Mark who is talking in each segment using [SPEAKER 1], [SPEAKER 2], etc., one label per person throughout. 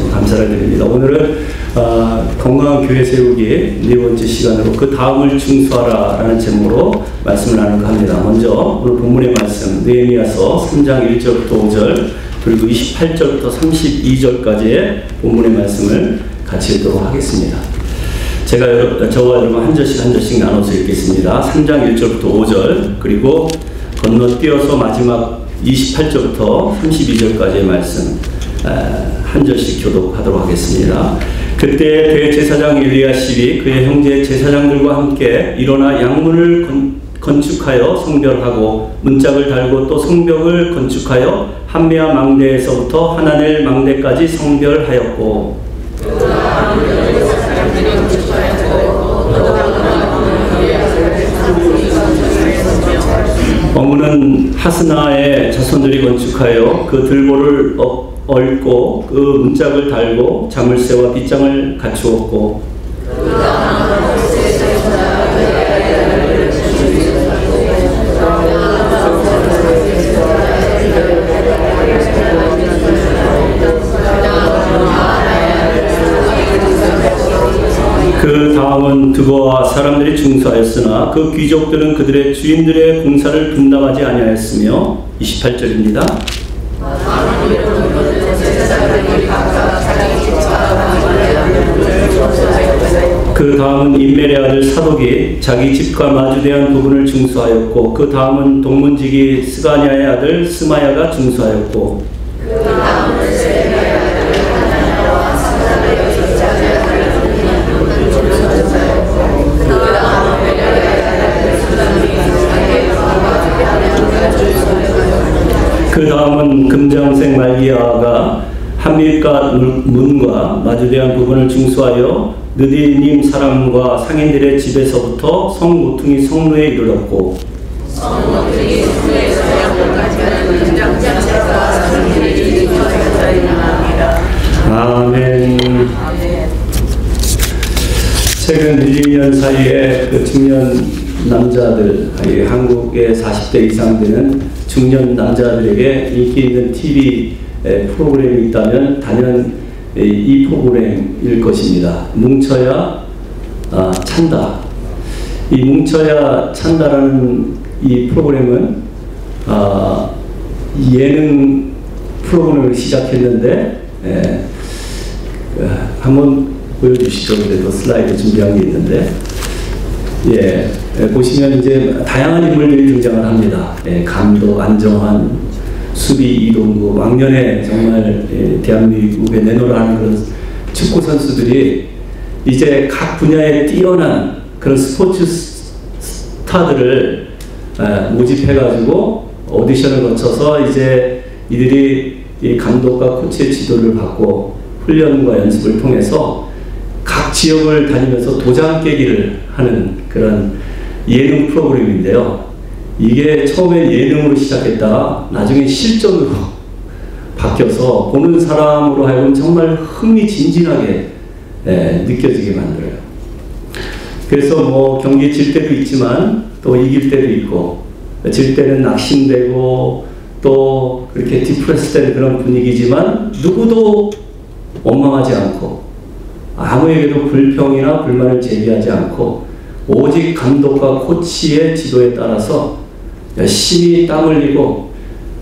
[SPEAKER 1] 감사를 드립니다. 오늘은 건강한 교회 세우기 네 번째 시간으로 그 다음을 중수하라라는 제목으로 말씀을 나눌까 합니다. 먼저 오늘 본문의 말씀 느헤미야서 3장 1절부터 5절 그리고 28절부터 32절까지의 본문의 말씀을 같이 읽도록 하겠습니다. 제가 저와 여러분 한 절씩 나눠서 읽겠습니다. 3장 1절부터 5절 그리고 건너뛰어서 마지막 28절부터 32절까지의 말씀 한 절씩 교독하도록 하겠습니다. 그때 대제사장 엘리야십이 그의 형제 제사장들과 함께 일어나 양문을 건축하여 성별하고 문짝을 달고 또 성벽을 건축하여 한메아 망대에서부터 하나넬 망대까지 성별하였고 어문은 하스나의 자손들이 건축하여 그 들보를 얽고 그 문짝을 달고 자물쇠와 빗장을 갖추었고 그 다음은 드보와 사람들이 중수하였으나 그 귀족들은 그들의 주인들의 공사를 분담하지 아니하였으며 28절입니다. 그 다음은 임멜의 아들 사독이 자기 집과 마주대한 부분을 중수하였고 그 다음은 동문지기 스가냐의 아들 스마야가 중수하였고 그 다음은 금장색 말기야가 한밀가 문과 마주대한 부분을 중수하여 느디님 사람과 상인들의 집에서부터 성모퉁이 성루에 이르렀고 아멘. 최근 1-2년 사이에 그 중년 남자들, 한국의 40대 이상 되는 중년 남자들에게 인기 있는 TV 프로그램이 있다면 단연 이 프로그램일 것입니다. 뭉쳐야 찬다. 이 뭉쳐야 찬다라는 이 프로그램은 예능 프로그램을 시작했는데 한번 보여주시죠. 그래도 슬라이드 준비한 게 있는데 보시면 이제 다양한 인물들이 등장을 합니다. 감독 안정환, 수비 이동구, 왕년에 정말 대한민국에 내놓으라 하는 그런 축구 선수들이 이제 각 분야에 뛰어난 그런 스포츠 스타들을 모집해가지고 오디션을 거쳐서 이제 이들이 이 감독과 코치의 지도를 받고 훈련과 연습을 통해서 각 지역을 다니면서 도장 깨기를 하는 그런 예능 프로그램인데요. 이게 처음에 예능으로 시작했다가 나중에 실전으로 바뀌어서 보는 사람으로 하여금 정말 흥미진진하게 느껴지게 만들어요. 그래서 뭐 경기 질 때도 있지만 또 이길 때도 있고 질 때는 낙심되고 또 그렇게 디프레스된 그런 분위기지만 누구도 원망하지 않고 아무에게도 불평이나 불만을 제기하지 않고 오직 감독과 코치의 지도에 따라서 열심히 땀 흘리고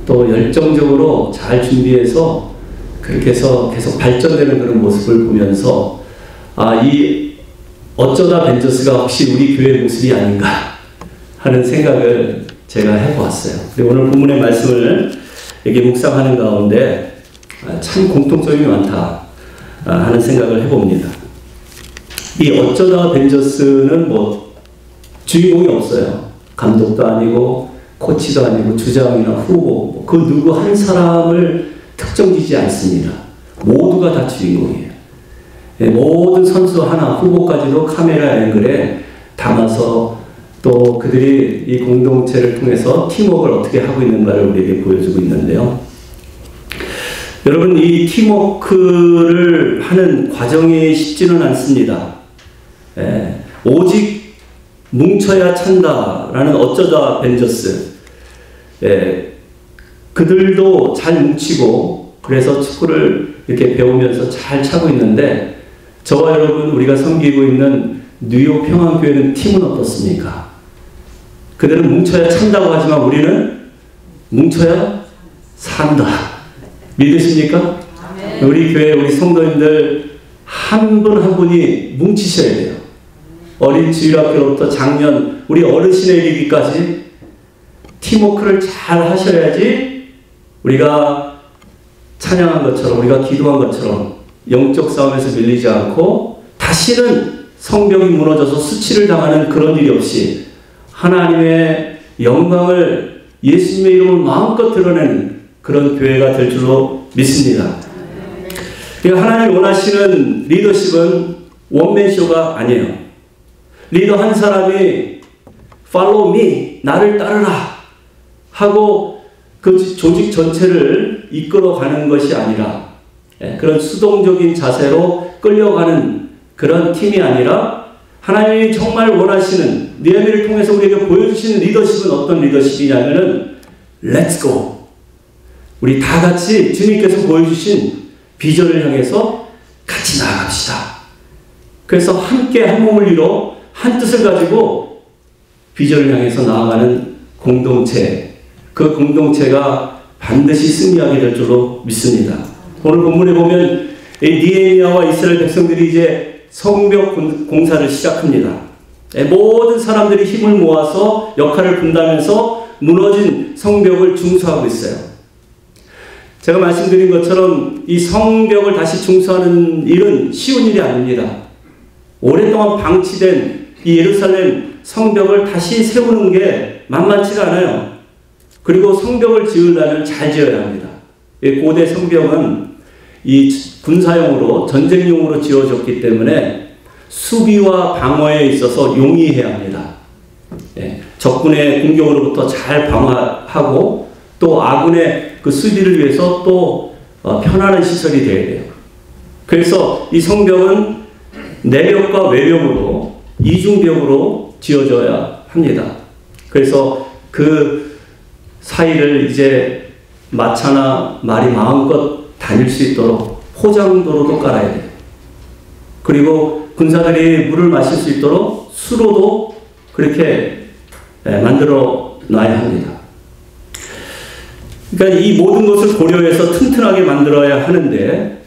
[SPEAKER 1] 또 열정적으로 잘 준비해서 그렇게 해서 계속 발전되는 그런 모습을 보면서 이 어쩌다 벤져스가 혹시 우리 교회의 모습이 아닌가 하는 생각을 제가 해보았어요. 그리고 오늘 본문의 말씀을 이렇게 묵상하는 가운데 참 공통점이 많다 하는 생각을 해봅니다. 이 어쩌다 벤져스는 뭐 주인공이 없어요. 감독도 아니고 코치도 아니고 주장이나 후보 그 누구 한 사람을 특정지지 않습니다. 모두가 다 주인공이에요. 모든 선수 하나 후보까지도 카메라 앵글에 담아서 또 그들이 이 공동체를 통해서 팀워크를 어떻게 하고 있는가를 우리에게 보여주고 있는데요. 여러분 이 팀워크를 하는 과정이 쉽지는 않습니다. 오직 뭉쳐야 찬다라는 어쩌다 벤져스 그들도 잘 뭉치고 그래서 축구를 이렇게 배우면서 잘 차고 있는데 저와 여러분 우리가 섬기고 있는 뉴욕 평안교회는 팀은 어떻습니까? 그들은 뭉쳐야 찬다고 하지만 우리는 뭉쳐야 산다. 믿으십니까? 우리 교회 우리 성도님들 한 분 한 분이 뭉치셔야 돼요. 어린 주일학교로부터 작년 우리 어르신에 이르기까지 팀워크를 잘 하셔야지 우리가 찬양한 것처럼 우리가 기도한 것처럼 영적 싸움에서 밀리지 않고 다시는 성벽이 무너져서 수치를 당하는 그런 일이 없이 하나님의 영광을 예수님의 이름으로 마음껏 드러내는 그런 교회가 될 줄로 믿습니다. 하나님이 원하시는 리더십은 원맨쇼가 아니에요. 리더 한 사람이 follow me, 나를 따르라 하고 그 조직 전체를 이끌어가는 것이 아니라 그런 수동적인 자세로 끌려가는 그런 팀이 아니라 하나님이 정말 원하시는 느헤미야를 통해서 우리에게 보여주시는 리더십은 어떤 리더십이냐면은 Let's go. 우리 다 같이 주님께서 보여주신 비전을 향해서 같이 나아갑시다. 그래서 함께 한 몸을 이뤄 한 뜻을 가지고 비전을 향해서 나아가는 공동체, 그 공동체가 반드시 승리하게 될 줄로 믿습니다. 오늘 본문에 보면 느헤미야와 이스라엘 백성들이 이제 성벽 공사를 시작합니다. 모든 사람들이 힘을 모아서 역할을 분담하면서 무너진 성벽을 중수하고 있어요. 제가 말씀드린 것처럼 이 성벽을 다시 중수하는 일은 쉬운 일이 아닙니다. 오랫동안 방치된 이 예루살렘 성벽을 다시 세우는 게 만만치가 않아요. 그리고 성벽을 지으려면 잘 지어야 합니다. 고대 성벽은 이 군사용으로 전쟁용으로 지어졌기 때문에 수비와 방어에 있어서 용이해야 합니다. 적군의 공격으로부터 잘 방어하고 또 아군의 그 수비를 위해서 또 편안한 시설이 되어야 돼요. 그래서 이 성벽은 내벽과 외벽으로 이중벽으로 지어져야 합니다. 그래서 그 사이를 이제 마차나 말이 마음껏 다닐 수 있도록 포장도로도 깔아야 돼요. 그리고 군사들이 물을 마실 수 있도록 수로도 그렇게 만들어 놔야 합니다. 그러니까 이 모든 것을 고려해서 튼튼하게 만들어야 하는데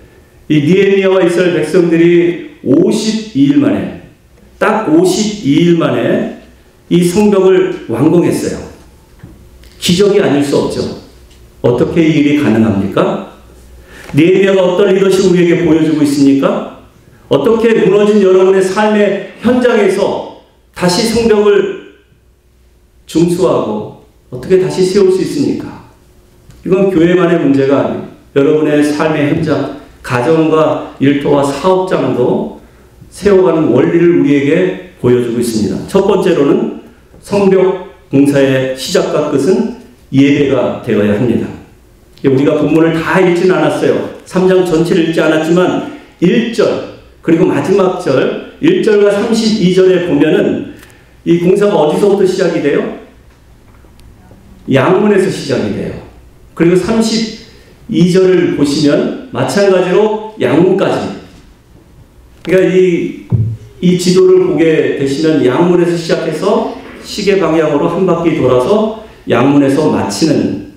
[SPEAKER 1] 이 느헤미야와 이스라엘 백성들이 52일 만에 딱 52일 만에 이 성벽을 완공했어요. 기적이 아닐 수 없죠. 어떻게 이 일이 가능합니까? 느헤미야가 어떤 리더십을 우리에게 보여주고 있습니까? 어떻게 무너진 여러분의 삶의 현장에서 다시 성벽을 중수하고 어떻게 다시 세울 수 있습니까? 이건 교회만의 문제가 아니에요. 여러분의 삶의 현장, 가정과 일터와 사업장도 세워가는 원리를 우리에게 보여주고 있습니다. 첫 번째로는 성벽 공사의 시작과 끝은 예배가 되어야 합니다. 우리가 본문을 다 읽지는 않았어요. 3장 전체를 읽지 않았지만 1절 그리고 마지막 절 1절과 32절에 보면은 이 공사가 어디서부터 시작이 돼요? 양문에서 시작이 돼요. 그리고 32절을 보시면 마찬가지로 양문까지. 그러니까 이 지도를 보게 되시면 양문에서 시작해서 시계 방향으로 한 바퀴 돌아서 양문에서 마치는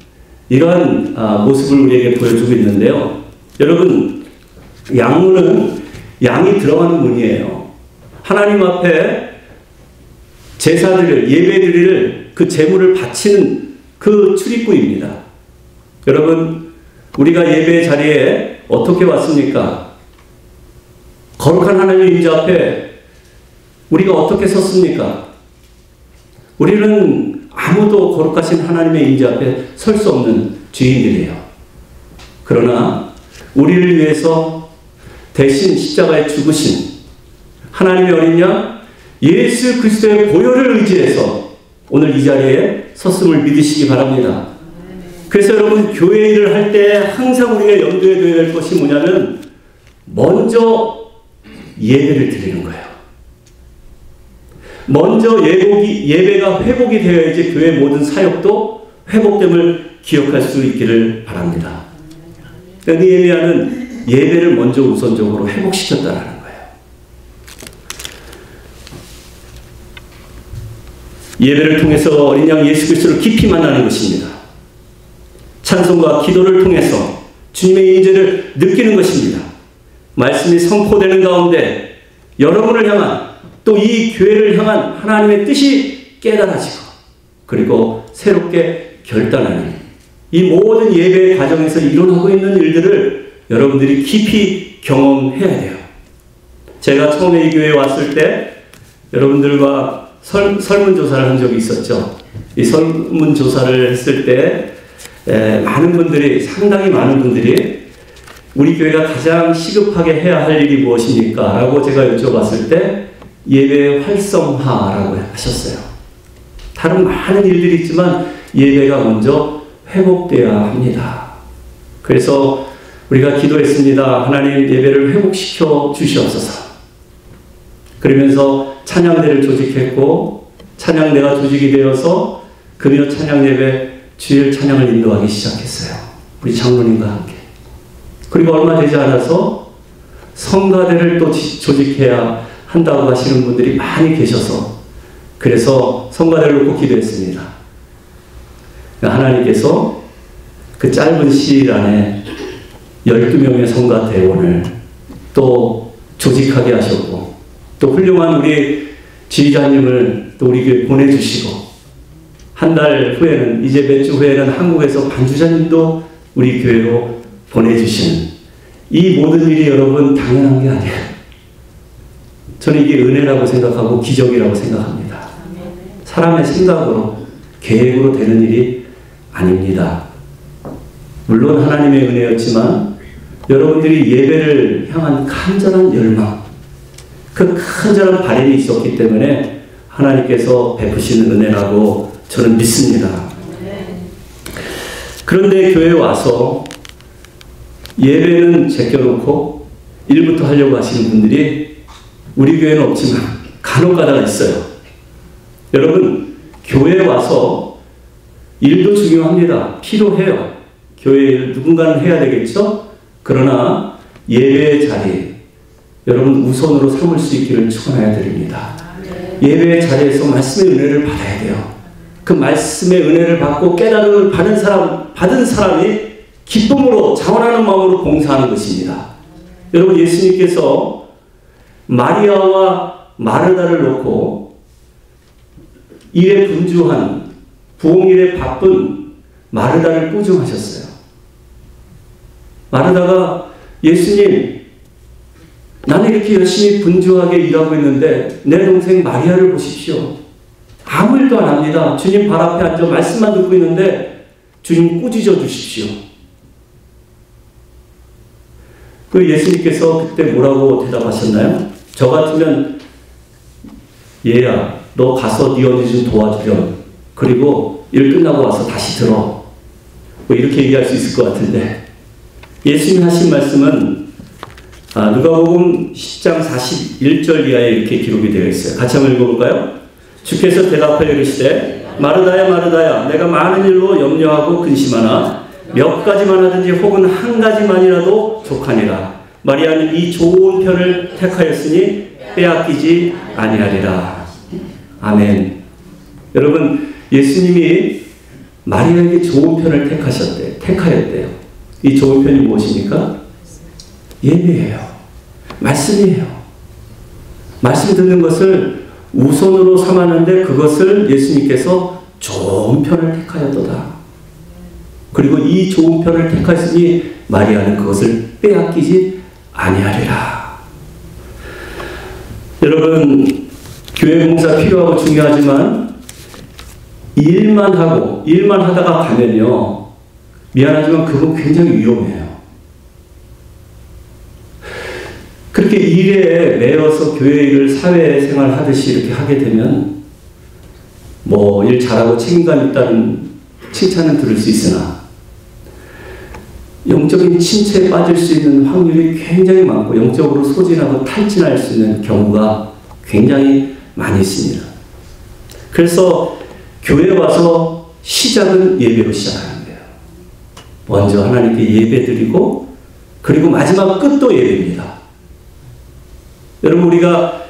[SPEAKER 1] 이러한 모습을 우리에게 보여주고 있는데요. 여러분, 양문은 양이 들어가는 문이에요. 하나님 앞에 제사드릴, 예배드릴 그 제물을 바치는 그 출입구입니다. 여러분, 우리가 예배 자리에 어떻게 왔습니까? 거룩한 하나님의 임재 앞에 우리가 어떻게 섰습니까? 우리는 아무도 거룩하신 하나님의 임재 앞에 설 수 없는 죄인들이에요. 그러나 우리를 위해서 대신 십자가에 죽으신 하나님의 어린 양 예수 그리스도의 보혈을 의지해서 오늘 이 자리에 섰음을 믿으시기 바랍니다. 그래서 여러분, 교회 일을 할 때 항상 우리가 염두에 둬야 될 것이 뭐냐면 먼저 예배를 드리는 거예요. 먼저 예배가 회복이 되어야지 교회 모든 사역도 회복됨을 기억할 수 있기를 바랍니다. 느헤미야는 예배를 먼저 우선적으로 회복시켰다는 거예요. 예배를 통해서 어린 양 예수 그리스도를 깊이 만나는 것입니다. 찬송과 기도를 통해서 주님의 임재를 느끼는 것입니다. 말씀이 선포되는 가운데 여러분을 향한, 또 이 교회를 향한 하나님의 뜻이 깨달아지고, 그리고 새롭게 결단하는 이 모든 예배의 과정에서 일어나고 있는 일들을 여러분들이 깊이 경험해야 돼요. 제가 처음에 이 교회에 왔을 때 여러분들과 설문조사를 한 적이 있었죠. 이 설문조사를 했을 때 상당히 많은 분들이 우리 교회가 가장 시급하게 해야 할 일이 무엇입니까? 라고 제가 여쭤봤을 때 예배 활성화라고 하셨어요. 다른 많은 일들이 있지만 예배가 먼저 회복되어야 합니다. 그래서 우리가 기도했습니다. 하나님, 예배를 회복시켜 주시옵소서. 그러면서 찬양대를 조직했고, 찬양대가 조직이 되어서 금요 찬양예배 주일 찬양을 인도하기 시작했어요. 우리 장로님과 함께. 그리고 얼마 되지 않아서 성가대를 또 조직해야 한다고 하시는 분들이 많이 계셔서, 그래서 성가대를 놓고 기도했습니다. 하나님께서 그 짧은 시일 안에 12명의 성가대원을 또 조직하게 하셨고, 또 훌륭한 우리 지휘자님을 또 우리 교회에 보내주시고, 한 달 후에는, 이제 몇 주 후에는 한국에서 반주자님도 우리 교회로 보내주시는 이 모든 일이 여러분 당연한 게 아니에요. 저는 이게 은혜라고 생각하고 기적이라고 생각합니다. 사람의 생각으로, 계획으로 되는 일이 아닙니다. 물론 하나님의 은혜였지만 여러분들이 예배를 향한 간절한 열망, 그 간절한 바람이 있었기 때문에 하나님께서 베푸시는 은혜라고 저는 믿습니다. 그런데 교회에 와서 예배는 제껴놓고 일부터 하려고 하시는 분들이 우리 교회는 없지만 간혹 가다가 있어요. 여러분, 교회에 와서 일도 중요합니다. 필요해요. 교회 일 누군가는 해야 되겠죠? 그러나 예배의 자리, 여러분 우선으로 삼을 수 있기를 축원하여 드립니다. 예배의 자리에서 말씀의 은혜를 받아야 돼요. 그 말씀의 은혜를 받고 깨달음을 받은 사람이 기쁨으로, 자원하는 마음으로 봉사하는 것입니다. 여러분, 예수님께서 마리아와 마르다를 놓고 일에 분주한, 부엌일에 바쁜 마르다를 꾸중하셨어요. 마르다가 예수님, 나는 이렇게 열심히 분주하게 일하고 있는데 내 동생 마리아를 보십시오. 아무 일도 안 합니다. 주님 발 앞에 앉아 말씀만 듣고 있는데 주님 꾸짖어 주십시오. 그 예수님께서 그때 뭐라고 대답하셨나요? 저 같으면 얘야, 너 가서 네 언니 좀 도와주렴. 그리고 일 끝나고 와서 다시 들어. 뭐 이렇게 얘기할 수 있을 것 같은데, 예수님 하신 말씀은 누가복음 10장 41절 이하에 이렇게 기록이 되어 있어요. 같이 한번 읽어볼까요? 주께서 대답하여 이르시되 마르다야 마르다야, 내가 많은 일로 염려하고 근심하나 몇 가지만 하든지 혹은 한 가지만이라도 족하니라. 마리아는 이 좋은 편을 택하였으니 빼앗기지 아니하리라. 아멘. 여러분, 예수님이 마리아에게 좋은 편을 택하였대요. 이 좋은 편이 무엇입니까? 예배예요. 말씀이에요. 말씀 듣는 것을 우선으로 삼았는데 그것을 예수님께서 좋은 편을 택하였도다. 그리고 이 좋은 편을 택하였으니 마리아는 그것을 빼앗기지 아니하리라. 여러분, 교회 봉사 필요하고 중요하지만 일만 하다가 가면요, 미안하지만 그건 굉장히 위험해요. 그렇게 일에 매여서 교회 일을 사회생활 하듯이 이렇게 하게 되면 뭐 일 잘하고 책임감 있다는 칭찬은 들을 수 있으나 영적인 침체에 빠질 수 있는 확률이 굉장히 많고 영적으로 소진하고 탈진할 수 있는 경우가 굉장히 많이 있습니다. 그래서 교회에 와서 시작은 예배로 시작하는 거예요. 먼저 하나님께 예배드리고 그리고 마지막 끝도 예배입니다. 여러분, 우리가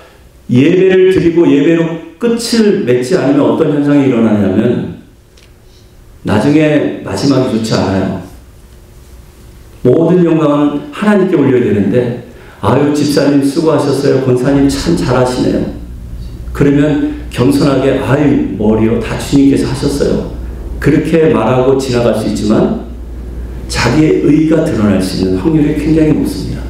[SPEAKER 1] 예배를 드리고 예배로 끝을 맺지 않으면 어떤 현상이 일어나냐면 나중에 마지막이 좋지 않아요. 모든 영광은 하나님께 올려야 되는데, 아유, 집사님 수고하셨어요. 권사님 참 잘하시네요. 그러면 겸손하게, 아유, 머리요, 다 주님께서 하셨어요. 그렇게 말하고 지나갈 수 있지만 자기의 의가 드러날 수 있는 확률이 굉장히 높습니다.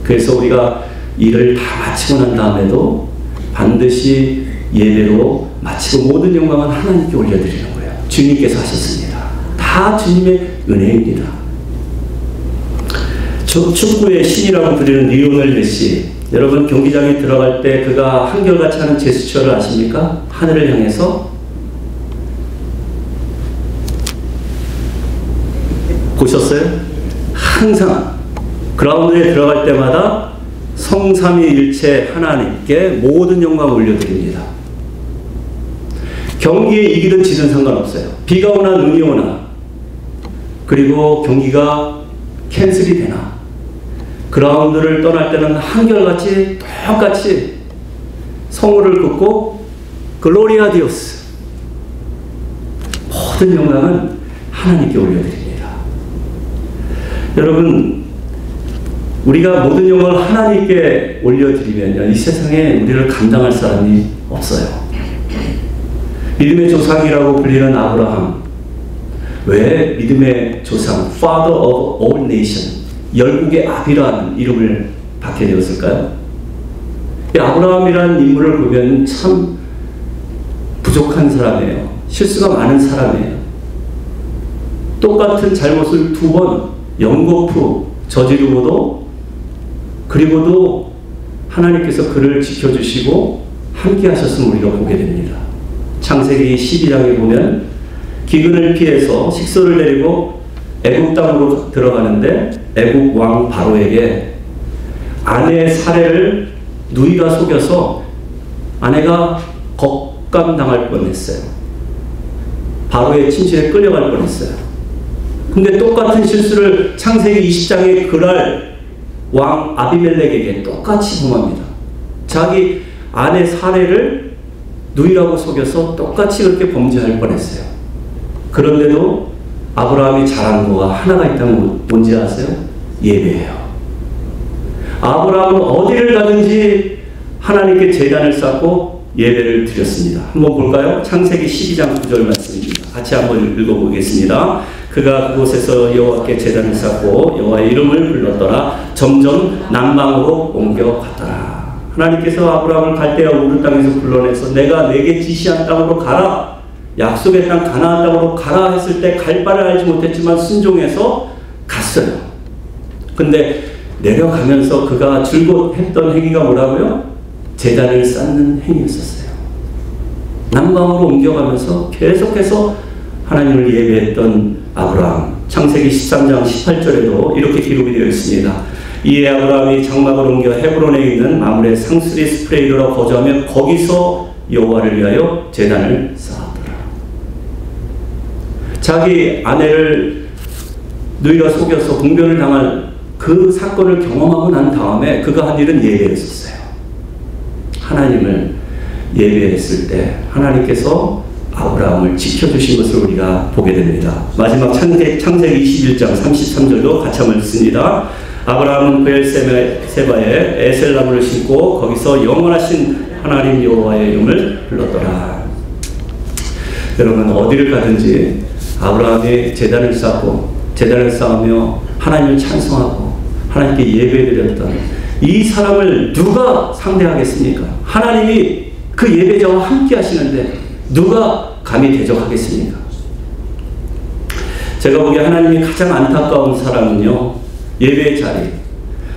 [SPEAKER 1] 그래서 우리가 일을 다 마치고 난 다음에도 반드시 예배로 마치고 모든 영광은 하나님께 올려드리는 거예요. 주님께서 하셨습니다. 다 주님의 은혜입니다. 축구의 신이라고 불리는 리오넬 메시, 여러분 경기장에 들어갈 때 그가 한결같이 하는 제스처를 아십니까? 하늘을 향해서 보셨어요? 항상 그라운드에 들어갈 때마다 성삼위일체 하나님께 모든 영광을 올려드립니다. 경기에 이기든 지든 상관없어요. 비가 오나 눈이 오나, 그리고 경기가 캔슬이 되나, 그라운드를 떠날 때는 한결같이 똑같이 성호를 긋고 글로리아 디오스, 모든 영광은 하나님께 올려드립니다. 여러분, 우리가 모든 영광을 하나님께 올려드리면요, 이 세상에 우리를 감당할 사람이 없어요. 믿음의 조상이라고 불리는 아브라함, 왜 믿음의 조상, Father of all nations, 열국의 아비라는 이름을 받게 되었을까요? 이 아브라함이라는 인물을 보면 참 부족한 사람이에요. 실수가 많은 사람이에요. 똑같은 잘못을 2번 연거푸 저지르고도, 그리고도 하나님께서 그를 지켜주시고 함께 하셨음을 우리가 보게 됩니다. 창세기 12장에 보면 기근을 피해서 식소를 데리고 애굽 땅으로 들어가는데 애굽 왕 바로에게 아내의 사례를 누이가 속여서 아내가 겉감당할 뻔했어요. 바로의 침실에 끌려갈 뻔했어요. 근데 똑같은 실수를 창세기 20장에 그랄 왕 아비멜렉에게 똑같이 범합니다. 자기 아내 사례를 누이라고 속여서 똑같이 그렇게 범죄할 뻔했어요. 그런데도 아브라함이 잘한 거가 하나가 있다면 뭔지 아세요? 예배예요. 아브라함은 어디를 가든지 하나님께 제단을 쌓고 예배를 드렸습니다. 한번 볼까요? 창세기 12장 9절 말씀입니다. 같이 한번 읽어보겠습니다. 그가 그곳에서 여호와께 제단을 쌓고 여호와의 이름을 불렀더라. 점점 남방으로 옮겨갔더라. 하나님께서 아브라함을 갈대아 우르 땅에서 불러내서 내가 내게 지시한 땅으로 가라, 약속의 땅 가나안 땅으로 가라 했을 때 갈 바를 알지 못했지만 순종해서 갔어요. 근데 내려가면서 그가 즐거워했던 행위가 뭐라고요? 제단을 쌓는 행위였었어요. 남방으로 옮겨가면서 계속해서 하나님을 예배했던 아브라함. 창세기 13장 18절에도 이렇게 기록이 되어 있습니다. 이에 아브라함이 장막을 옮겨 헤브론에 있는 마므레 상수리 스프레이로라 거주하며 거기서 여호와를 위하여 제단을 쌓았더라. 자기 아내를 누이가 속여서 공변을 당한 그 사건을 경험하고 난 다음에 그가 한 일은 예배였었어요. 하나님을 예배했을 때 하나님께서 아브라함을 지켜주신 것을 우리가 보게 됩니다. 마지막 창세기 21장 33절도 같이 한번 읽습니다. 아브라함은 베엘세바에 에셀나무를 심고 거기서 영원하신 하나님 여호와의 이름을 불렀더라. 여러분, 어디를 가든지 아브라함이 제단을 쌓고 제단을 쌓으며 하나님을 찬송하고 하나님께 예배드렸던 이 사람을 누가 상대하겠습니까? 하나님이 그 예배자와 함께 하시는데 누가 감히 대적하겠습니까? 제가 보기에 하나님이 가장 안타까운 사람은요, 예배의 자리,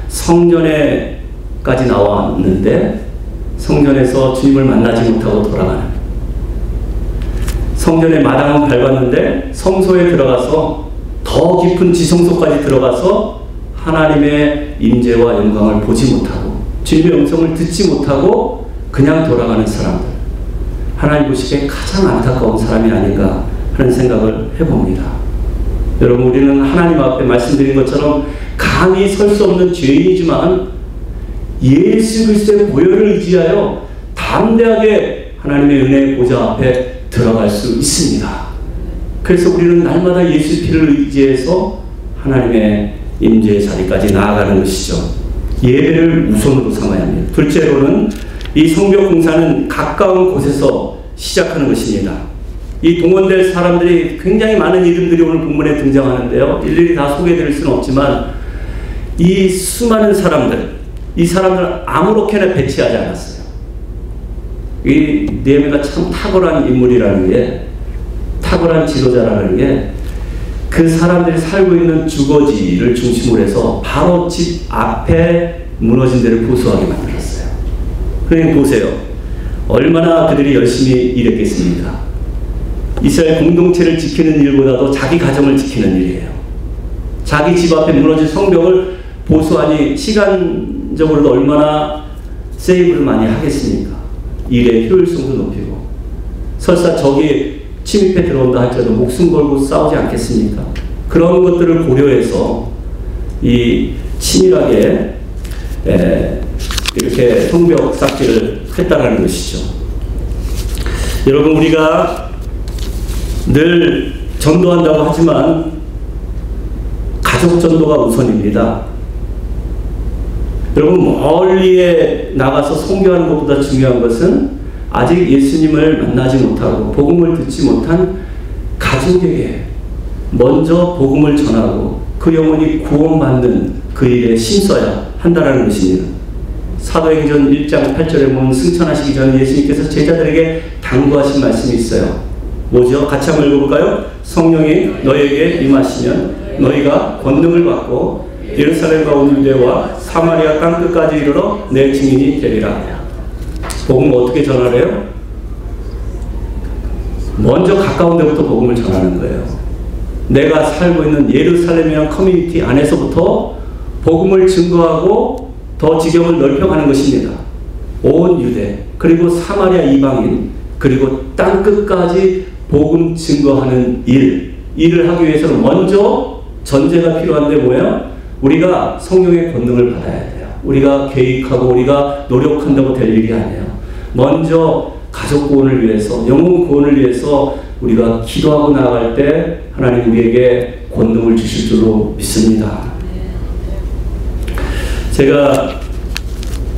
[SPEAKER 1] 성전에까지 나왔는데 성전에서 주님을 만나지 못하고 돌아가는, 성전의 마당은 밟았는데 성소에 들어가서 더 깊은 지성소까지 들어가서 하나님의 임재와 영광을 보지 못하고 주님의 음성을 듣지 못하고 그냥 돌아가는 사람들, 하나님 보시기에 가장 안타까운 사람이 아닌가 하는 생각을 해봅니다. 여러분, 우리는 하나님 앞에 말씀드린 것처럼 감히 설 수 없는 죄인이지만 예수 그리스도의 보혈을 의지하여 담대하게 하나님의 은혜의 보좌 앞에 들어갈 수 있습니다. 그래서 우리는 날마다 예수 피를 의지해서 하나님의 임재의 자리까지 나아가는 것이죠. 예배를 우선으로 삼아야 합니다. 둘째로는 이 성벽 공사는 가까운 곳에서 시작하는 것입니다. 이 동원될 사람들이 굉장히 많은 이름들이 오늘 본문에 등장하는데요. 일일이 다 소개해드릴 수는 없지만 이 수많은 사람들, 이 사람들을 아무렇게나 배치하지 않았어요. 이 느헤미야가 참 탁월한 인물이라는 게, 탁월한 지도자라는 게 그 사람들이 살고 있는 주거지를 중심으로 해서 바로 집 앞에 무너진 데를 보수하게 만들었어요. 그러니 보세요. 얼마나 그들이 열심히 일했겠습니까? 이스라엘 공동체를 지키는 일보다도 자기 가정을 지키는 일이에요. 자기 집 앞에 무너진 성벽을 보수하니 시간적으로도 얼마나 세이브를 많이 하겠습니까? 일의 효율성도 높이고, 설사 적이 침입해 들어온다 할지라도 목숨 걸고 싸우지 않겠습니까? 그런 것들을 고려해서 이 치밀하게 이렇게 성벽 쌓기를 했다라는 것이죠. 여러분, 우리가 늘 전도한다고 하지만 가족 전도가 우선입니다. 여러분, 멀리에 나가서 선교하는 것보다 중요한 것은 아직 예수님을 만나지 못하고 복음을 듣지 못한 가족에게 먼저 복음을 전하고 그 영혼이 구원받는 그 일에 힘써야 한다는 것입니다. 사도행전 1장 8절에 보면 승천하시기 전에 예수님께서 제자들에게 당부하신 말씀이 있어요. 뭐죠? 같이 한번 읽어볼까요? 성령이 너희에게 임하시면 너희가 권능을 받고 예루살렘과 온 유대와 사마리아 땅끝까지 이르러 내 증인이 되리라. 복음 어떻게 전하래요? 먼저 가까운 데부터 복음을 전하는 거예요. 내가 살고 있는 예루살렘이라는 커뮤니티 안에서부터 복음을 증거하고 더 지경을 넓혀가는 것입니다. 온 유대, 그리고 사마리아 이방인, 그리고 땅끝까지 복음 증거하는 일을 하기 위해서는 먼저 전제가 필요한데 뭐예요? 우리가 성령의 권능을 받아야 돼요. 우리가 계획하고 우리가 노력한다고 될 일이 아니에요. 먼저 가족 구원을 위해서, 영혼 구원을 위해서 우리가 기도하고 나아갈 때 하나님 우리에게 권능을 주실 줄로 믿습니다. 제가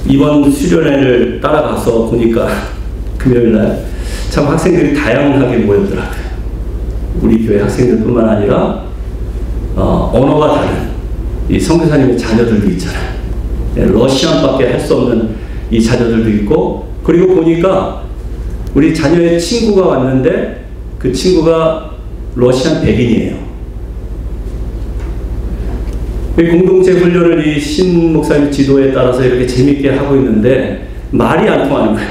[SPEAKER 1] 이번 수련회를 따라가서 보니까 금요일날 참 학생들이 다양하게 모였더라고요. 우리 교회 학생들뿐만 아니라 언어가 다른 이 선교사님의 자녀들도 있잖아요. 러시안밖에 할 수 없는 이 자녀들도 있고, 그리고 보니까 우리 자녀의 친구가 왔는데 그 친구가 러시안 백인이에요. 공동체 훈련을 이 신 목사님 지도에 따라서 이렇게 재밌게 하고 있는데 말이 안 통하는 거예요.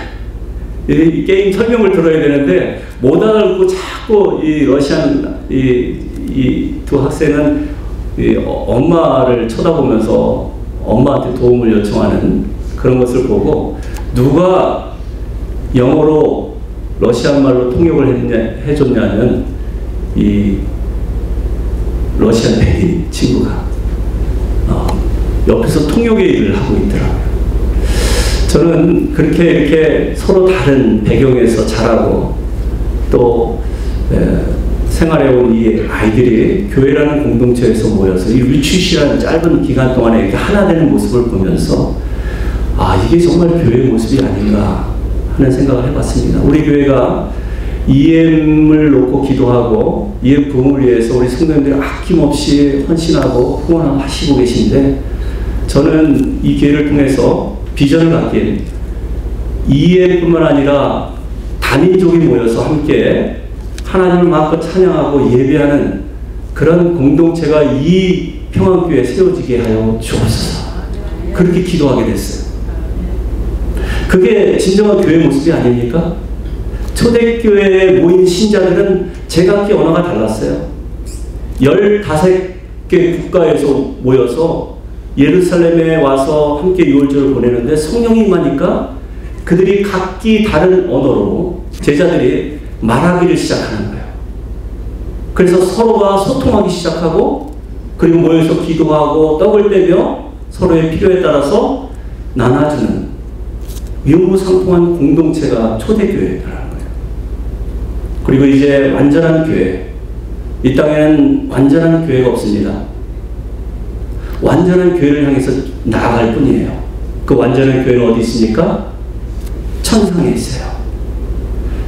[SPEAKER 1] 이 게임 설명을 들어야 되는데 못 알아듣고 자꾸 이 러시안 이 두 학생은 이 엄마를 쳐다보면서 엄마한테 도움을 요청하는 그런 것을 보고, 누가 영어로 러시안 말로 통역을 해줬냐면 이 러시안 백인 친구가 옆에서 통역의 일을 하고 있더라고요. 저는 그렇게 이렇게 서로 다른 배경에서 자라고 또 생활해온 이 아이들이 교회라는 공동체에서 모여서 이 리트릿이라는 짧은 기간 동안에 이렇게 하나 되는 모습을 보면서 이게 정말 교회의 모습이 아닌가 하는 생각을 해봤습니다. 우리 교회가 EM을 놓고 기도하고 EM 부흥을 위해서 우리 성도님들이 아낌없이 헌신하고 후원하시고 계신데, 저는 이 기회를 통해서 비전을 갖긴 EM뿐만 아니라 다민족이 모여서 함께 하나님을 마음껏 찬양하고 예배하는 그런 공동체가 이 평안교회에 세워지게 하여 주옵소서. 그렇게 기도하게 됐어요. 그게 진정한 교회 모습이 아닙니까? 초대교회에 모인 신자들은 제각기 언어가 달랐어요. 15개 국가에서 모여서 예루살렘에 와서 함께 유월절을 보내는데 성령이 임하니까 그들이 각기 다른 언어로 제자들이 말하기를 시작하는 거예요. 그래서 서로가 소통하기 시작하고 그리고 모여서 기도하고 떡을 떼며 서로의 필요에 따라서 나눠주는 유무상통한 공동체가 초대교회라는 거예요. 그리고 이제 완전한 교회, 이 땅에는 완전한 교회가 없습니다. 완전한 교회를 향해서 나아갈 뿐이에요. 그 완전한 교회는 어디 있습니까? 천상에 있어요.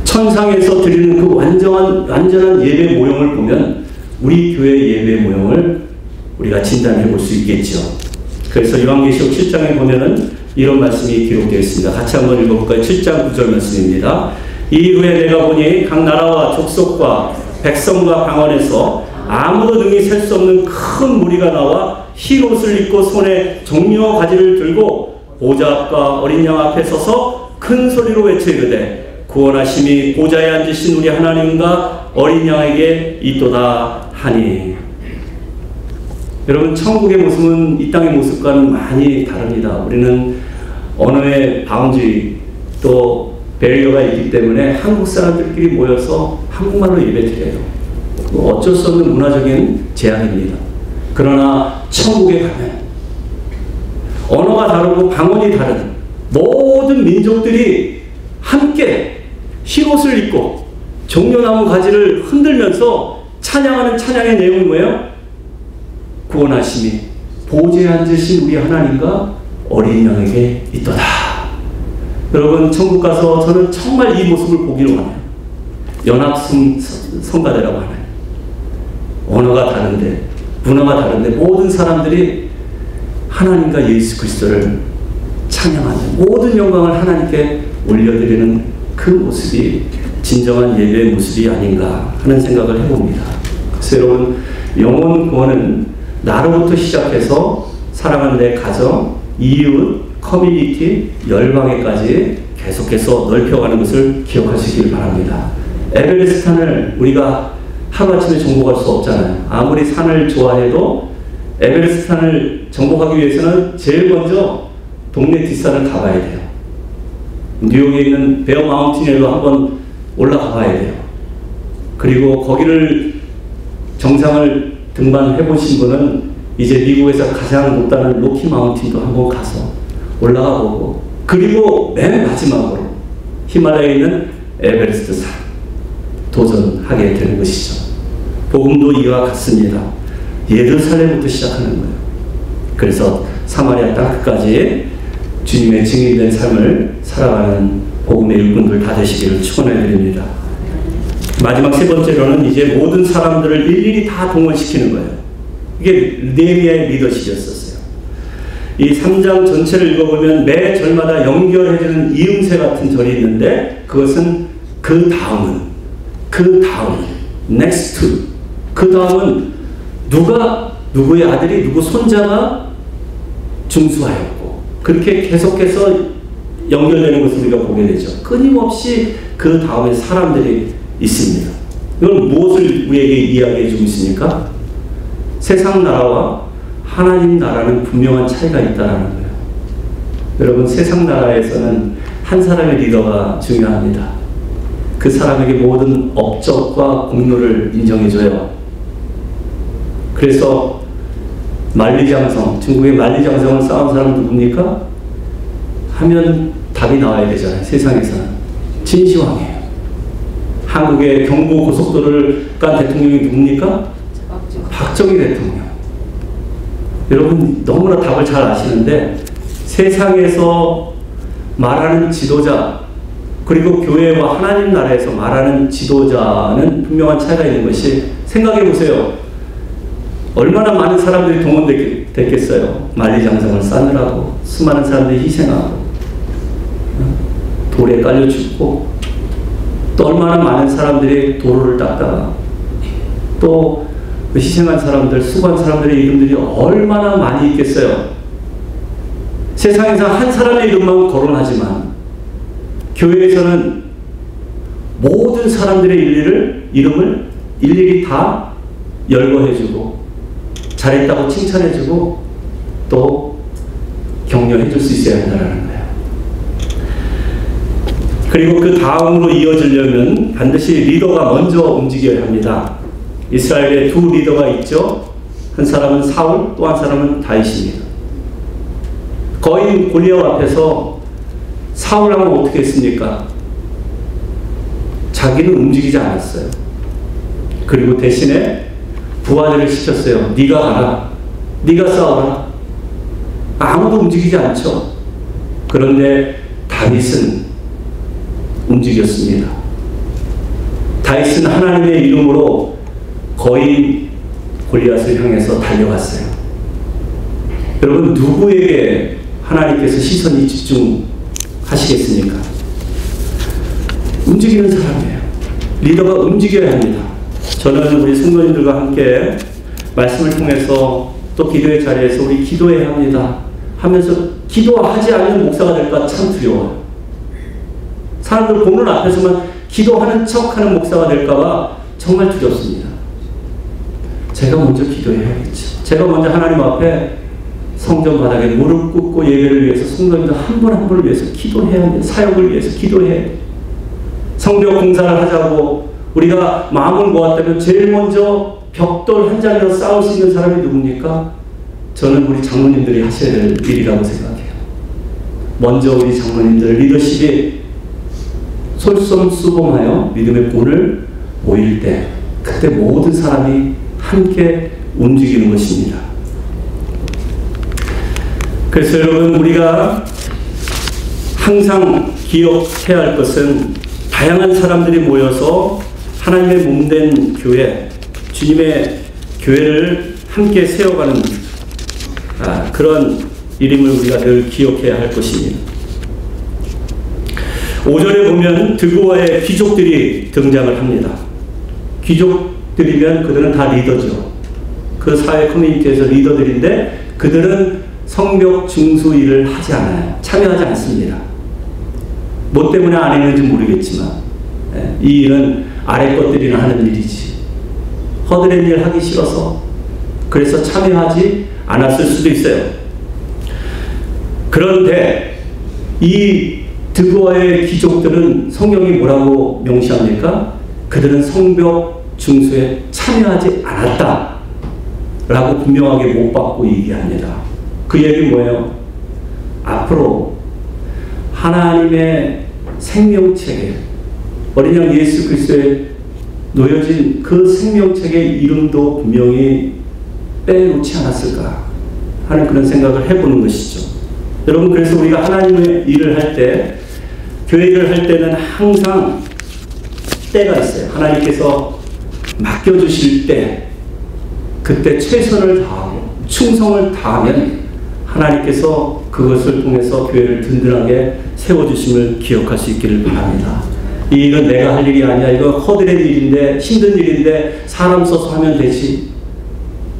[SPEAKER 1] 천상에서 드리는 그 완전한 예배 모형을 보면 우리 교회 예배 모형을 우리가 진단해 볼 수 있겠죠. 그래서 요한계시록 7장에 보면은 이런 말씀이 기록되어 있습니다. 같이 한번 읽어볼까요? 7장 9절 말씀입니다. 이후에 내가 보니 각 나라와 족속과 백성과 방언에서 아무도 능히 셀 수 없는 큰 무리가 나와 흰 옷을 입고 손에 종려와 가지를 들고 보좌 앞과 어린 양 앞에 서서 큰 소리로 외치르되 구원하심이 보좌에 앉으신 우리 하나님과 어린 양에게 있도다 하니. 여러분, 천국의 모습은 이 땅의 모습과는 많이 다릅니다. 우리는 언어의 바운드리 또 배리어가 있기 때문에 한국 사람들끼리 모여서 한국말로 예배드려요. 어쩔 수 없는 문화적인 제약입니다. 그러나 천국에 가면 언어가 다르고 방언이 다른 모든 민족들이 함께 흰옷을 입고 종려나무 가지를 흔들면서 찬양하는 찬양의 내용은 뭐예요? 구원하심이 보좌에 앉으신 우리 하나님과 어린 양에게 있도다. 여러분, 천국 가서 저는 정말 이 모습을 보기로 하네요. 연합성가대라고 하나요. 언어가 다른데, 문화가 다른데 모든 사람들이 하나님과 예수 그리스도를 찬양하는, 모든 영광을 하나님께 올려드리는 그 모습이 진정한 예배의 모습이 아닌가 하는 생각을 해봅니다. 그래서 여러분, 영혼 구원은 나로부터 시작해서 사랑하는 내 가정, 이웃, 커뮤니티, 열방에까지 계속해서 넓혀가는 것을 기억하시길 바랍니다. 에베레스트산을 우리가 하루아침에 정복할 수 없잖아요. 아무리 산을 좋아해도 에베레스트산을 정복하기 위해서는 제일 먼저 동네 뒷산을 가봐야 돼요. 뉴욕에 있는 베어 마운틴에도 한번 올라가 봐야 돼요. 그리고 거기를 정상을 등반해 보신 분은 이제 미국에서 가장 높다는 로키 마운틴도 한번 가서 올라가 보고, 그리고 맨 마지막으로 히말라야에 있는 에베레스트 산 도전하게 되는 것이죠. 복음도 이와 같습니다. 예루살렘부터 시작하는 거예요. 그래서 사마리아 땅 끝까지 주님의 증인된 삶을 살아가는 복음의 일꾼들 다 되시기를 축원해 드립니다. 마지막 세 번째로는 이제 모든 사람들을 일일이 다 동원시키는 거예요. 이게 느헤미야의 리더십이었었어요. 이 3장 전체를 읽어보면 매 절마다 연결해주는 이음새 같은 절이 있는데, 그것은 그 다음, next to, 그 다음은 누구의 아들이 누구 손자가 중수하였고, 그렇게 계속해서 연결되는 것을 우리가 보게 되죠. 끊임없이 그 다음에 사람들이 있습니다. 이건 무엇을 우리에게 이야기해 주고 있습니까? 세상 나라와 하나님 나라는 분명한 차이가 있다는 거예요. 여러분, 세상 나라에서는 한 사람의 리더가 중요합니다. 그 사람에게 모든 업적과 공로를 인정해줘요. 그래서 만리장성, 중국의 만리장성을 쌓은 사람은 누굽니까? 하면 답이 나와야 되잖아요. 세상에서는 진시황이에요. 한국의 경부고속도로를 깐 대통령이 누굽니까? 박정희 대통령. 여러분, 너무나 답을 잘 아시는데, 세상에서 말하는 지도자, 그리고 교회와 하나님 나라에서 말하는 지도자는 분명한 차이가 있는 것이, 생각해 보세요. 얼마나 많은 사람들이 동원됐겠어요. 만리장성을 쌓느라고 수많은 사람들이 희생하고 돌에 깔려 죽고, 또 얼마나 많은 사람들이 도로를 닦다가 또 그 희생한 사람들, 수고한 사람들의 이름들이 얼마나 많이 있겠어요. 세상에서 한 사람의 이름만 거론하지만 교회에서는 모든 사람들의 이름을 일일이 다 열거해주고 잘했다고 칭찬해주고 또 격려해줄 수 있어야 한다는 거예요. 그리고 그 다음으로 이어지려면 반드시 리더가 먼저 움직여야 합니다. 이스라엘에 두 리더가 있죠. 한 사람은 사울, 또 한 사람은 다윗입니다. 거인 골리앗 앞에서 사울하면 어떻게 했습니까? 자기는 움직이지 않았어요. 그리고 대신에 부하들을 시켰어요. 네가 가라. 네가 싸워라. 아무도 움직이지 않죠. 그런데 다윗은 움직였습니다. 다윗은 하나님의 이름으로 거인 골리앗을 향해서 달려갔어요. 여러분, 누구에게 하나님께서 시선이 집중하시겠습니까? 움직이는 사람이에요. 리더가 움직여야 합니다. 저는 우리 성도님들과 함께 말씀을 통해서 또 기도의 자리에서 우리 기도해야 합니다 하면서 기도하지 않는 목사가 될까 참 두려워요. 사람들 보는 앞에서만 기도하는 척하는 목사가 될까봐 정말 두렵습니다. 제가 먼저 기도해야겠죠. 제가 먼저 하나님 앞에 성전 바닥에 무릎 꿇고 예배를 위해서 성도님들 한 분 한 분을 위해서 기도해야 합니다. 사역을 위해서 기도해야 해요. 성벽 공사를 하자고 우리가 마음을 모았다면 제일 먼저 벽돌 한 장이라도 쌓을 수 있는 사람이 누굽니까? 저는 우리 장로님들이 하셔야 될 일이라고 생각해요. 먼저 우리 장로님들 리더십이 솔선수범하여 믿음의 본을 보일 때 그때 모든 사람이 함께 움직이는 것입니다. 그래서 여러분, 우리가 항상 기억해야 할 것은 다양한 사람들이 모여서 하나님의 몸된 교회, 주님의 교회를 함께 세워가는 그런 일임을 우리가 늘 기억해야 할 것입니다. 5절에 보면 드고아의 귀족들이 등장을 합니다. 귀족들이면 그들은 다 리더죠. 그 사회 커뮤니티에서 리더들인데 그들은 성벽 중수 일을 하지 않아요. 참여하지 않습니다. 뭐 때문에 안 했는지 모르겠지만 이 일은 아래 것들이나 하는 일이지. 허드렛 일 하기 싫어서 그래서 참여하지 않았을 수도 있어요. 그런데 이 드고아의 귀족들은 성경이 뭐라고 명시합니까? 그들은 성벽 중수에 참여하지 않았다 라고 분명하게 못 받고 얘기합니다. 그 얘기 뭐예요? 앞으로 하나님의 생명책에 어린 양 예수 그리스도에 놓여진 그 생명책의 이름도 분명히 빼놓지 않았을까 하는 그런 생각을 해보는 것이죠. 여러분, 그래서 우리가 하나님의 일을 할 때, 교회 일을 할 때는 항상 때가 있어요. 하나님께서 맡겨주실 때 그때 최선을 다하고 충성을 다하면 하나님께서 그것을 통해서 교회를 든든하게 세워주심을 기억할 수 있기를 바랍니다. 이 일은 내가 할 일이 아니야. 이거 허드렛 일인데, 힘든 일인데 사람 써서 하면 되지.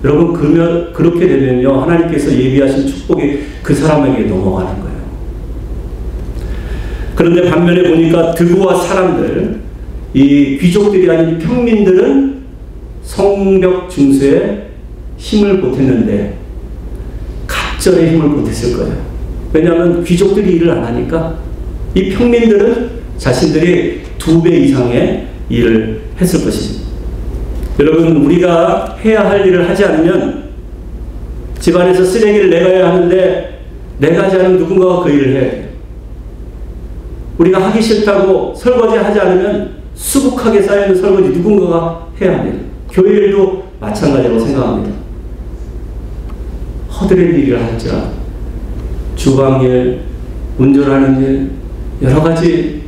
[SPEAKER 1] 여러분, 그러면 그렇게 되면요, 하나님께서 예비하신 축복이 그 사람에게 넘어가는 거예요. 그런데 반면에 보니까 드고아 사람들, 이 귀족들이 아닌 평민들은 성벽 중수에 힘을 보탰는데 갑절에 힘을 보탰을 거예요. 왜냐하면 귀족들이 일을 안 하니까 이 평민들은 자신들이 2배 이상의 일을 했을 것입니다. 여러분, 우리가 해야 할 일을 하지 않으면 집안에서 쓰레기를 내가야 하는데 내가 하지 않으면 누군가가 그 일을 해야 돼요. 우리가 하기 싫다고 설거지 하지 않으면 수북하게 쌓여있는 설거지 누군가가 해야 합니다. 교회 일도 마찬가지라고 생각합니다. 허드렛 일을 할지라도 주방일, 운전하는 일, 여러 가지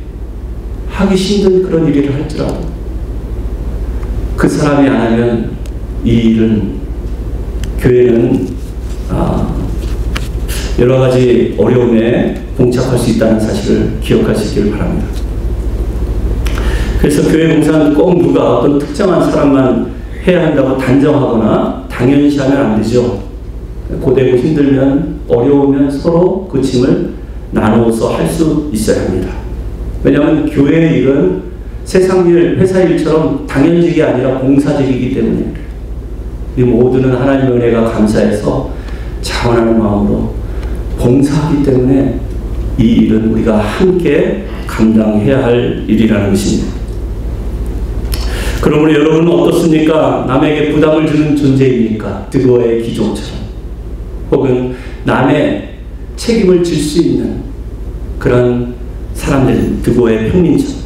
[SPEAKER 1] 하기 힘든 그런 일을 할지라도 그 사람이 안 하면 이 일은, 교회는 여러 가지 어려움에 봉착할 수 있다는 사실을 기억할 수 있기를 바랍니다. 그래서 교회 봉사는 꼭 누가 어떤 특정한 사람만 해야 한다고 단정하거나 당연시하면 안 되죠. 고되고 힘들면, 어려우면 서로 그 짐을 나누어서 할 수 있어야 합니다. 왜냐하면 교회의 일은 세상 일, 회사 일처럼 당연직이 아니라 봉사직이기 때문에 이 모두는 하나님의 은혜가 감사해서 자원하는 마음으로 봉사하기 때문에 이 일은 우리가 함께 감당해야 할 일이라는 것입니다. 그러므로 여러분은 어떻습니까? 남에게 부담을 주는 존재입니까? 드고의 기종처럼, 혹은 남의 책임을 질 수 있는 그런 사람들, 드고의 평민처럼.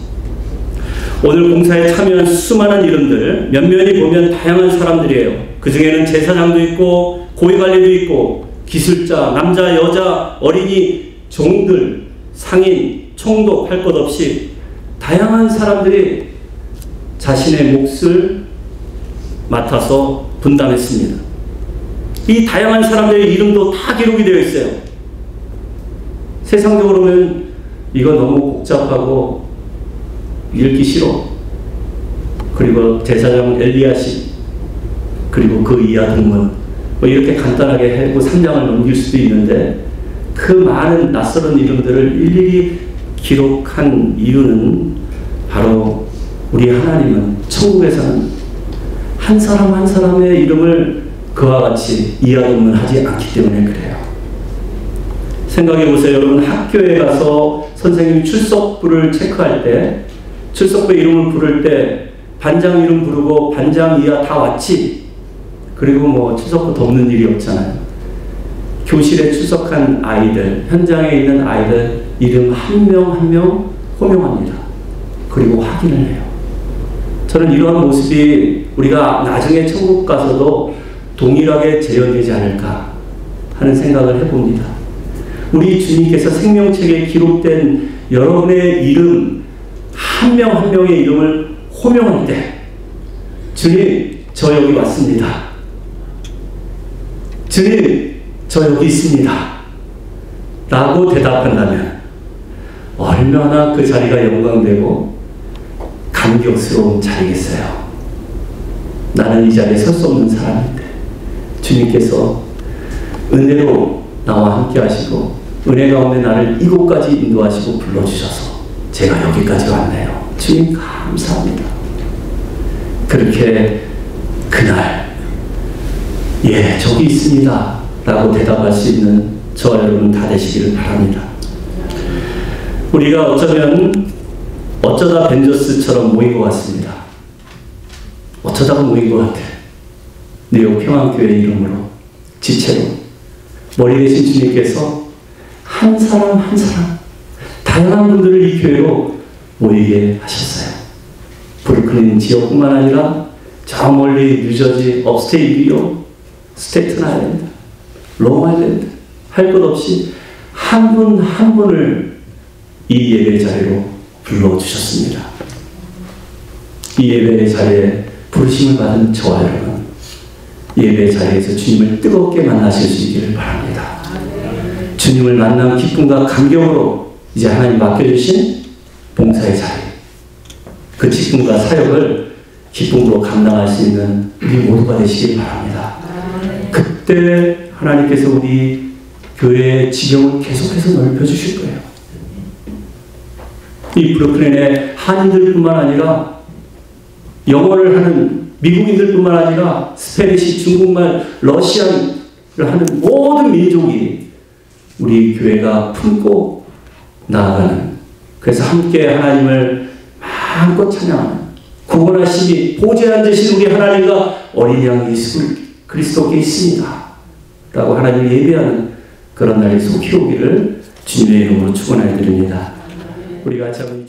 [SPEAKER 1] 오늘 공사에 참여한 수많은 이름들, 면면히 보면 다양한 사람들이에요. 그 중에는 제사장도 있고 고위관리도 있고 기술자, 남자, 여자, 어린이, 종들, 상인, 총독 할 것 없이 다양한 사람들이 자신의 몫을 맡아서 분담했습니다. 이 다양한 사람들의 이름도 다 기록이 되어 있어요. 세상적으로 보면 이거 너무 복잡하고 읽기 싫어. 그리고 제사장 엘리야십, 그리고 그 이하 등문, 뭐 이렇게 간단하게 하고 3장을 넘길 수도 있는데, 그 많은 낯설은 이름들을 일일이 기록한 이유는 바로 우리 하나님은 천국에서는 한 사람 한 사람의 이름을 그와 같이 이하동문하지 않기 때문에 그래요. 생각해 보세요. 여러분, 학교에 가서 선생님 출석부를 체크할 때, 출석부 이름을 부를 때 반장 이름 부르고 반장 이하 다 왔지? 그리고 뭐 출석부 덮는 일이 없잖아요. 교실에 출석한 아이들, 현장에 있는 아이들 이름 한 명 한 명 호명합니다. 그리고 확인을 해요. 저는 이러한 모습이 우리가 나중에 천국 가서도 동일하게 재현되지 않을까 하는 생각을 해봅니다. 우리 주님께서 생명책에 기록된 여러분의 이름 한 명 한 명의 이름을 호명할 때, 주님, 저 여기 왔습니다. 주님, 저 여기 있습니다. 라고 대답한다면 얼마나 그 자리가 영광되고 감격스러운 자리겠어요. 나는 이 자리에 설 수 없는 사람인데 주님께서 은혜로 나와 함께 하시고 은혜 가운데 나를 이곳까지 인도하시고 불러주셔서 제가 여기까지 왔네요. 주님 감사합니다. 그렇게 그날 예 저기 있습니다 라고 대답할 수 있는 저와 여러분 다 되시기를 바랍니다. 우리가 어쩌다 벤저스처럼 모인 것 같습니다. 어쩌다가 모인 것 같아. 뉴욕 평안교회 이름으로 지체로 머리 대신 주님께서 한 사람 한 사람 다양한 분들을 이 교회로 모이게 하셨어요. 브루클린 지역뿐만 아니라 저 멀리 뉴저지, 업스테이트 뉴욕, 스테이튼 아일랜드, 롱 아일랜드 할 것 없이 한 분 한 분을 이 예배 자리로 불러주셨습니다. 이 예배 자리에 부르심을 받은 저와 여러분, 예배 자리에서 주님을 뜨겁게 만나실 수 있기를 바랍니다. 주님을 만난 기쁨과 감격으로 이제 하나님 맡겨주신 봉사의 자리, 그 직분과 사역을 기쁨으로 감당할 수 있는 우리 모두가 되시길 바랍니다. 그때 하나님께서 우리 교회의 지경을 계속해서 넓혀주실 거예요. 이 브루클린의 한인들뿐만 아니라 영어를 하는 미국인들뿐만 아니라 스페니시, 중국말, 러시아를 하는 모든 민족이 우리 교회가 품고 나아가는, 그래서 함께 하나님을 마음껏 찬양하는, 구원하심이 보좌에 앉으신 우리 하나님과 어린 양 예수 그리스도께 있습니다 라고 하나님을 예배하는 그런 날이 속히 오기를 주님의 이름으로 축원해 드립니다. 우리 같이 한번